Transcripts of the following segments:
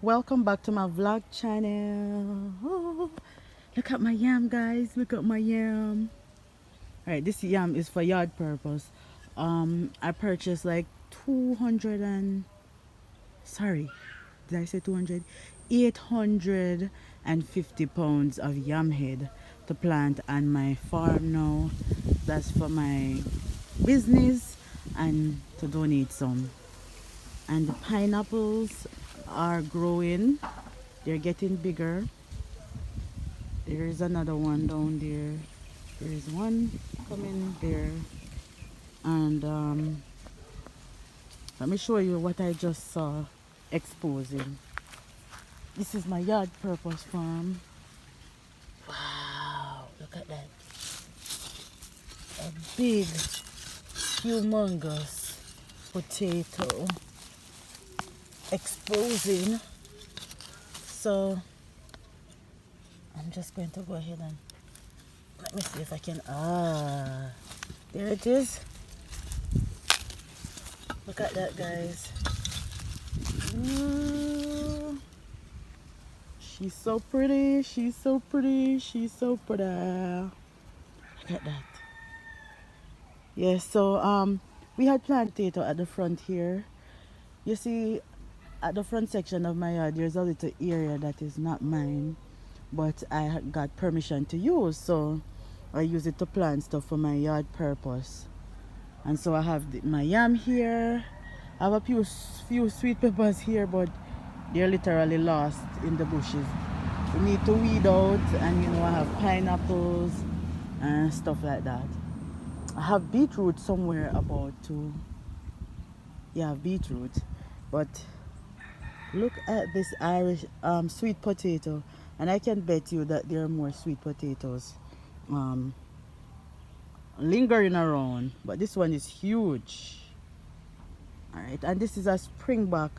welcome back to my vlog channel. Oh, look at my yam, guys, look at my yam. All right, this yam is for yard purpose. I purchased like 200 and sorry, did I say 200? 850 pounds of yam head to plant on my farm now. That's for my business and to donate some. And the pineapples are growing, they're getting bigger. There is another one down there, there is one coming there. And let me show you what I just saw exposing. This is my yard purpose farm. Wow, look at that. A big humongous potato exposing. So I'm just going to go ahead and let me see if I can, there it is. Look at that, guys. Ooh. She's so pretty, she's so pretty, she's so pretty. Look at that. Yeah, so we had planted potato at the front here. You see, at the front section of my yard, there's a little area that is not mine, but I got permission to use, so I use it to plant stuff for my yard purpose. And so I have my yam here. I have a few sweet peppers here, but they're literally lost in the bushes. We need to weed out, and you know, I have pineapples and stuff like that. I have beetroot somewhere about to, yeah, beetroot. But look at this Irish sweet potato, and I can bet you that there are more sweet potatoes lingering around, but this one is huge. All right, and this is a Springbok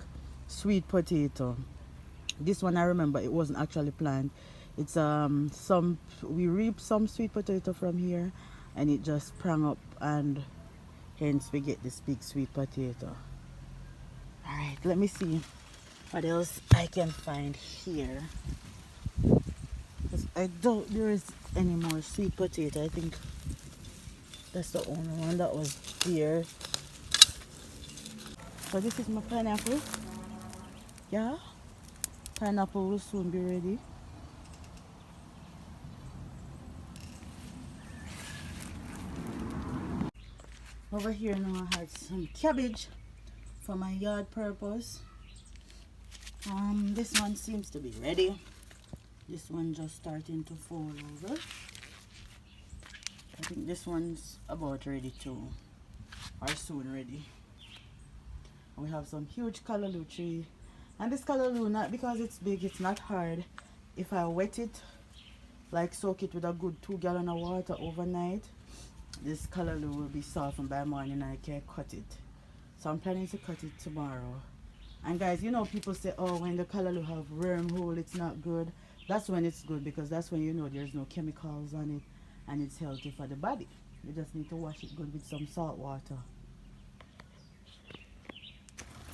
sweet potato. This one, I remember, it wasn't actually planted. It's we reaped some sweet potato from here, and it just sprang up, and hence we get this big sweet potato. All right, let me see what else I can find here, because I doubt there is any more sweet potato. I think that's the only one that was here. So this is my pineapple. Yeah, pineapple will soon be ready. Over here now I had some cabbage for my yard purpose. This one seems to be ready. This one just starting to fall over. I think this one's about ready too, or soon ready. We have some huge callaloo tree, and this callaloo, not because it's big, it's not hard. If I wet it, like soak it with a good 2 gallons of water overnight, this callaloo will be softened by morning and I can cut it. So I'm planning to cut it tomorrow. And guys, you know, people say, oh, when the callaloo have wormhole, it's not good. That's when it's good, because that's when you know there's no chemicals on it and it's healthy for the body. You just need to wash it good with some salt water.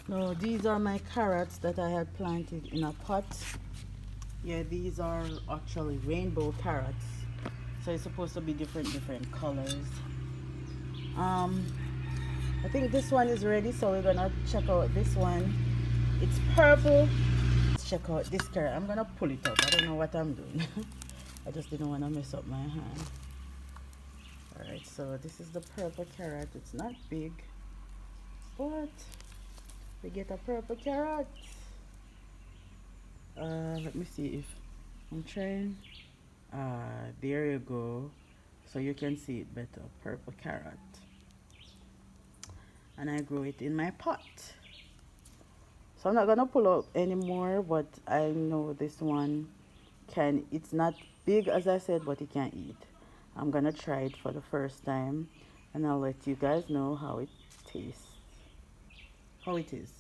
Now these are my carrots that I had planted in a pot. Yeah, these are actually rainbow carrots, so it's supposed to be different colors. I think this one is ready, so we're gonna check out this one. It's purple. Let's check out this carrot. I'm gonna pull it up. I don't know what I'm doing. I just didn't want to mess up my hand. Alright, so this is the purple carrot. It's not big, but we get a purple carrot. Let me see if I'm trying. There you go. So you can see it better. Purple carrot. And I grow it in my pot. So I'm not gonna pull out anymore, but I know this one can, it's not big as I said, but it can eat. I'm gonna try it for the first time, and I'll let you guys know how it tastes, how it is.